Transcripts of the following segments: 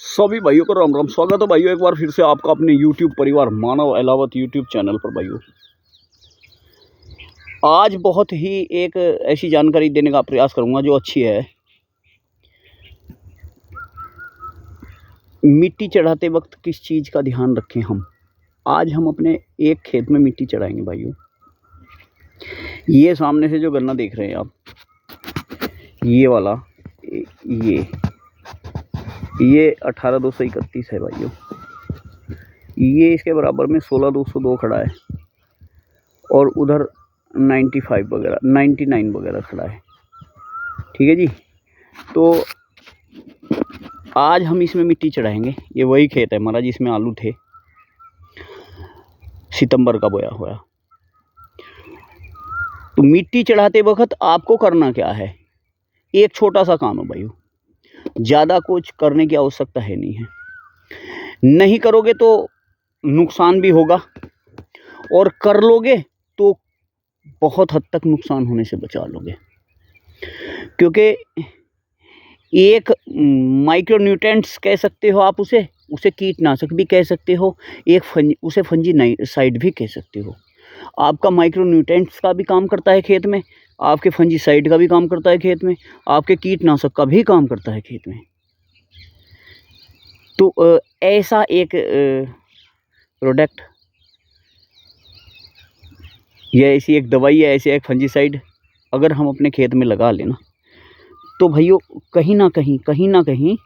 सभी भाइयों को राम राम। स्वागत है भाइयों एक बार फिर से आपका अपने YouTube परिवार मानव अहलावत YouTube चैनल पर। भाइयों आज बहुत ही एक ऐसी जानकारी देने का प्रयास करूंगा जो अच्छी है। मिट्टी चढ़ाते वक्त किस चीज़ का ध्यान रखें हम। आज हम अपने एक खेत में मिट्टी चढ़ाएंगे भाइयों। ये सामने से जो गन्ना देख रहे हैं आप, ये वाला, ये 18,231 है भाइयों। ये इसके बराबर में 16,202 खड़ा है और उधर 95 वगैरह 99 वगैरह खड़ा है। ठीक है जी। तो आज हम इसमें मिट्टी चढ़ाएंगे। ये वही खेत है हमारा जिसमें आलू थे, सितंबर का बोया हुआ। तो मिट्टी चढ़ाते वक्त आपको करना क्या है, एक छोटा सा काम है भाइयों। ज़्यादा कुछ करने की आवश्यकता है नहीं है। नहीं करोगे तो नुकसान भी होगा, और कर लोगे तो बहुत हद तक नुकसान होने से बचा लोगे। क्योंकि एक माइक्रोन्यूट्रेंट्स कह सकते हो आप उसे कीटनाशक भी कह सकते हो, उसे फंजीसाइड भी कह सकते हो। आपका माइक्रोन्यूट्रेंट्स का भी काम करता है खेत में, आपके फंजीसाइड का भी काम करता है खेत में, आपके कीटनाशक का भी काम करता है खेत में। तो ऐसा एक प्रोडक्ट या ऐसी एक दवाई है, ऐसे एक फंजीसाइड अगर हम अपने खेत में लगा लेना तो भाइयों कहीं ना कहीं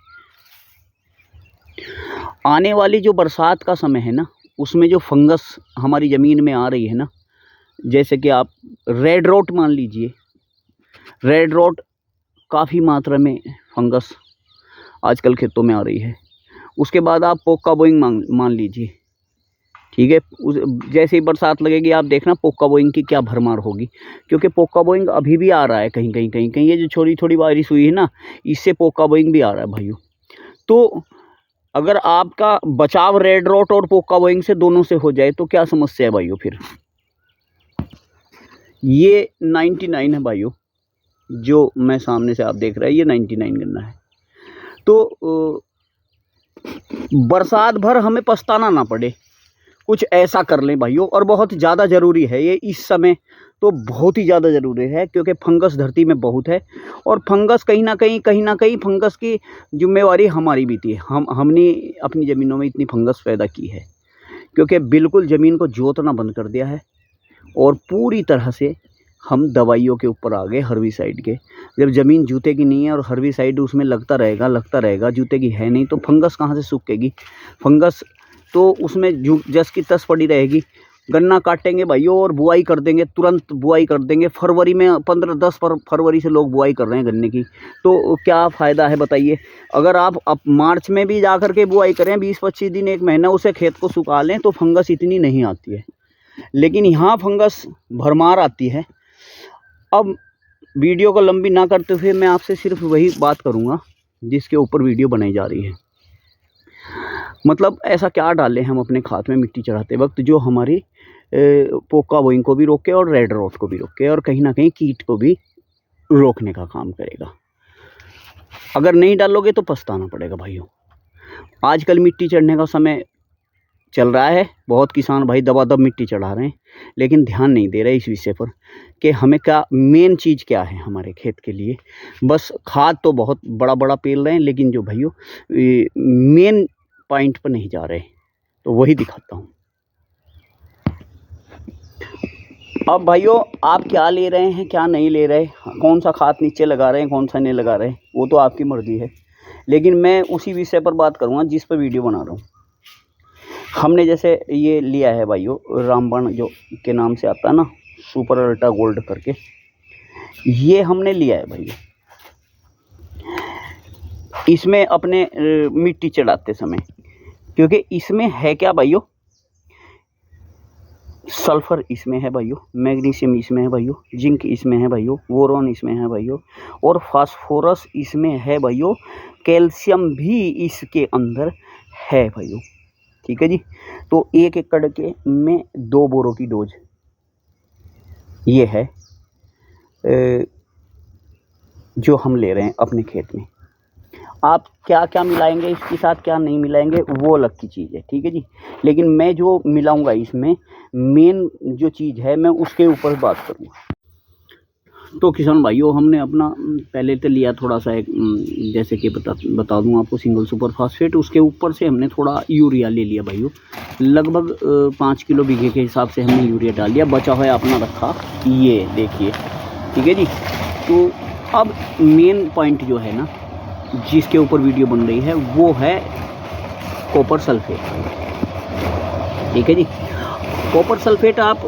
आने वाली जो बरसात का समय है ना, उसमें जो फंगस हमारी ज़मीन में आ रही है ना, जैसे कि आप रेड रोट मान लीजिए। रेड रोट काफ़ी मात्रा में फंगस आजकल खेतों में आ रही है। उसके बाद आप पोका बोइंग मान लीजिए। ठीक है, जैसे ही बरसात लगेगी आप देखना पोका बोइंग की क्या भरमार होगी। क्योंकि पोका बोइंग अभी भी आ रहा है कहीं। ये जो थोड़ी बारिश हुई है ना, इससे पोका बोइंग भी आ रहा है भाइयों। तो अगर आपका बचाव रेड रोट और पोका बोइंग से दोनों से हो जाए तो क्या समस्या है भाइयों। फिर ये 99 है भाइयों, जो मैं सामने से आप देख रहे हैं, ये 99 गन्ना है। तो बरसात भर हमें पछताना ना पड़े, कुछ ऐसा कर लें भाइयों। और बहुत ज़्यादा ज़रूरी है ये इस समय, तो बहुत ही ज़्यादा ज़रूरी है। क्योंकि फंगस धरती में बहुत है, और फंगस कहीं ना कहीं फंगस की जिम्मेवारी हमारी भी थी। हमने अपनी ज़मीनों में इतनी फंगस पैदा की है क्योंकि बिल्कुल ज़मीन को जोतना बंद कर दिया है, और पूरी तरह से हम दवाइयों के ऊपर आ गए, हर्बिसाइड के। जब ज़मीन जूते की नहीं है और हर्बिसाइड उसमें लगता रहेगा, जूते की है नहीं, तो फंगस कहाँ से सूखेगी। फंगस तो उसमें जस की तस पड़ी रहेगी। गन्ना काटेंगे भाइयों और बुआई कर देंगे, तुरंत बुआई कर देंगे। फरवरी में 15-10 फरवरी से लोग बुआई कर रहे हैं गन्ने की। तो क्या फ़ायदा है बताइए। अगर आप अब मार्च में भी जा कर के बुआई करें, 20-25 दिन, एक महीना उसे खेत को सुखा लें, तो फंगस इतनी नहीं आती है। लेकिन यहाँ फंगस भरमार आती है। अब वीडियो को लंबी ना करते हुए मैं आपसे सिर्फ वही बात करूँगा जिसके ऊपर वीडियो बनाई जा रही है। मतलब ऐसा क्या डालें हम अपने खाद में मिट्टी चढ़ाते वक्त जो हमारी पोका बोइंग को भी रोके और रेड रोट को भी रोके, और कहीं ना कहीं कीट को भी रोकने का काम करेगा। अगर नहीं डालोगे तो पछताना पड़ेगा भाइयों। आजकल मिट्टी चढ़ने का समय चल रहा है, बहुत किसान भाई दबादब मिट्टी चढ़ा रहे हैं, लेकिन ध्यान नहीं दे रहे इस विषय पर कि हमें क्या मेन चीज़ क्या है हमारे खेत के लिए। बस खाद तो बहुत बड़ा पेल रहे हैं, लेकिन जो भाइयों मेन पॉइंट पर नहीं जा रहे। तो वही दिखाता हूँ। अब भाइयों आप क्या ले रहे हैं, क्या नहीं ले रहे, कौन सा खाद नीचे लगा रहे हैं, कौन सा नहीं लगा रहे, वो तो आपकी मर्ज़ी है। लेकिन मैं उसी विषय पर बात करूँगा जिस पर वीडियो बना रहा हूँ। हमने जैसे ये लिया है भाइयों, रामबन जो के नाम से आता है ना, सुपर अल्ट्रा गोल्ड करके, ये हमने लिया है भाइयों। इसमें अपने मिट्टी चढ़ाते समय, क्योंकि इसमें है क्या भाइयों, सल्फर इसमें है भाइयों, मैग्नीशियम इसमें है भाइयों, जिंक इसमें है भाइयों, बोरोन इसमें है भाइयों, और फास्फोरस इसमें है भाइयों, कैल्शियम भी इसके अंदर है भाइयों। ठीक है जी। तो 1 एकड़ के में 2 बोरों की डोज ये है जो हम ले रहे हैं अपने खेत में। आप क्या क्या मिलाएंगे इसके साथ, क्या नहीं मिलाएंगे, वो अलग की चीज़ है, ठीक है जी। लेकिन मैं जो मिलाऊंगा इसमें, मेन जो चीज़ है, मैं उसके ऊपर बात करूँगा। तो किसान भाइयों, हमने अपना पहले तो लिया थोड़ा सा एक, जैसे कि बता दूं आपको, सिंगल सुपर फास्फेट। उसके ऊपर से हमने थोड़ा यूरिया ले लिया भाइयों, लगभग 5 किलो बीघे के हिसाब से हमने यूरिया डाल दिया। बचा हुआ अपना रखा, ये देखिए, ठीक है जी। तो अब मेन पॉइंट जो है ना, जिसके ऊपर वीडियो बन रही है, वो है कॉपर सल्फेट, ठीक है जी। कॉपर सल्फेट आप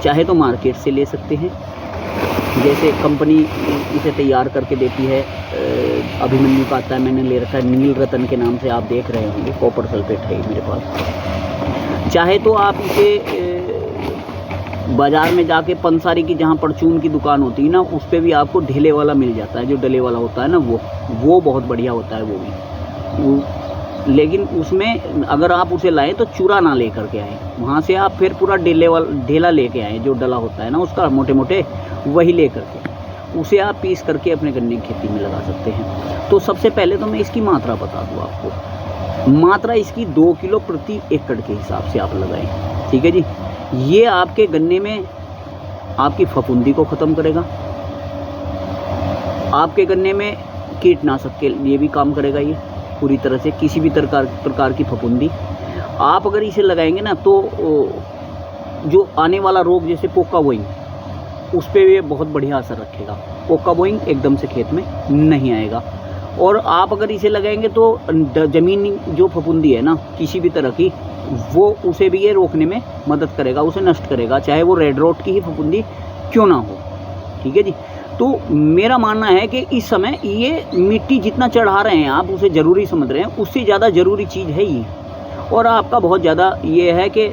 चाहे तो मार्केट से ले सकते हैं, जैसे कंपनी इसे तैयार करके देती है। अभिमन्यु का आता है, मैंने ले रखा है, नील रतन के नाम से आप देख रहे होंगे, कॉपर सल्फेट है मेरे पास। चाहे तो आप इसे बाज़ार में जाके पंसारी की, जहाँ परचून की दुकान होती है ना, उस पर भी आपको ढेले वाला मिल जाता है, जो डले वाला होता है ना, वो बहुत बढ़िया होता है वो भी। लेकिन उसमें अगर आप उसे लाएं तो चूरा ना ले करके आएँ, वहाँ से आप फिर पूरा ढेला लेके आएँ, जो डला होता है ना उसका, मोटे मोटे वही ले करके, उसे आप पीस करके अपने गन्ने की खेती में लगा सकते हैं। तो सबसे पहले तो मैं इसकी मात्रा बता दूँ आपको। मात्रा इसकी 2 किलो प्रति एकड़ के हिसाब से आप लगाएं, ठीक है जी। ये आपके गन्ने में आपकी फफूंदी को ख़त्म करेगा, आपके गन्ने में कीटनाशक के लिए भी काम करेगा ये पूरी तरह से। किसी भी प्रकार की फफूंदी आप अगर इसे लगाएंगे ना, तो जो आने वाला रोग जैसे पोका बोइंग, उस पर ये बहुत बढ़िया असर रखेगा। पोका बोइंग एकदम से खेत में नहीं आएगा। और आप अगर इसे लगाएंगे तो ज़मीन जो फफूंदी है ना किसी भी तरह की, वो उसे भी ये रोकने में मदद करेगा, उसे नष्ट करेगा, चाहे वो रेड रोट की ही फफूंदी क्यों ना हो, ठीक है जी। तो मेरा मानना है कि इस समय ये मिट्टी जितना चढ़ा रहे हैं आप, उसे ज़रूरी समझ रहे हैं, उससे ज़्यादा ज़रूरी चीज़ है ये। और आपका बहुत ज़्यादा ये है कि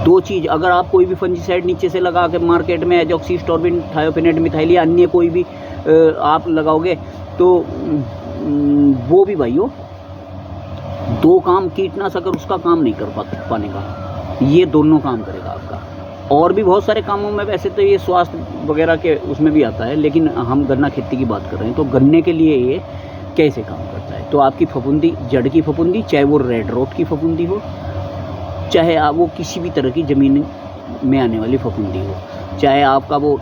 2 चीज़, अगर आप कोई भी फंजीसाइड नीचे से लगा के मार्केट में एजॉक्सिस्टोर्बिन, थायोफेनेट, मिथाइल या अन्य कोई भी आप लगाओगे, तो वो भी भाइयों 2 काम, कीटनाशक उसका काम नहीं कर पाने का, ये दोनों काम करेगा आपका। और भी बहुत सारे कामों में, वैसे तो ये स्वास्थ्य वगैरह के उसमें भी आता है, लेकिन हम गन्ना खेती की बात कर रहे हैं, तो गन्ने के लिए ये कैसे काम करता है। तो आपकी फफूंदी, जड़ की फफूंदी, चाहे वो रेड रोट की फफूंदी हो, चाहे आप वो किसी भी तरह की ज़मीन में आने वाली फफूंदी हो, चाहे आपका वो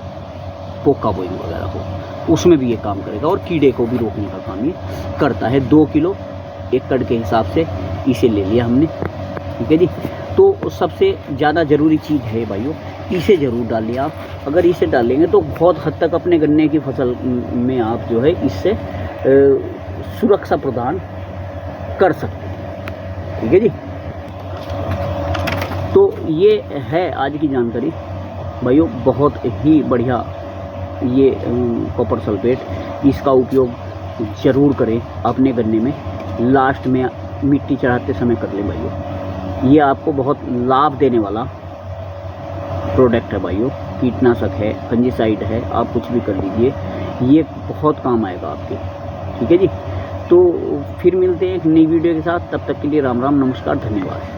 पोका बोइंग वगैरह हो, उसमें भी ये काम करेगा। और कीड़े को भी रोकने का काम ये करता है। 2 किलो एकड़ के हिसाब से इसे ले लिया हमने, ठीक है जी। तो सबसे ज़्यादा ज़रूरी चीज़ है भाइयों, इसे ज़रूर डालिए आप। अगर इसे डालेंगे तो बहुत हद तक अपने गन्ने की फसल में आप जो है इससे सुरक्षा प्रदान कर सकते हैं, ठीक है जी। तो ये है आज की जानकारी भाइयों, बहुत ही बढ़िया ये कॉपर सल्फेट। इसका उपयोग ज़रूर करें अपने गन्ने में, लास्ट में मिट्टी चढ़ाते समय कर लें भाइयों। ये आपको बहुत लाभ देने वाला प्रोडक्ट है भाइयों। कीटनाशक है, फंजीसाइड है, आप कुछ भी कर लीजिए, ये बहुत काम आएगा आपके, ठीक है जी। तो फिर मिलते हैं एक नई वीडियो के साथ, तब तक के लिए राम राम, नमस्कार, धन्यवाद।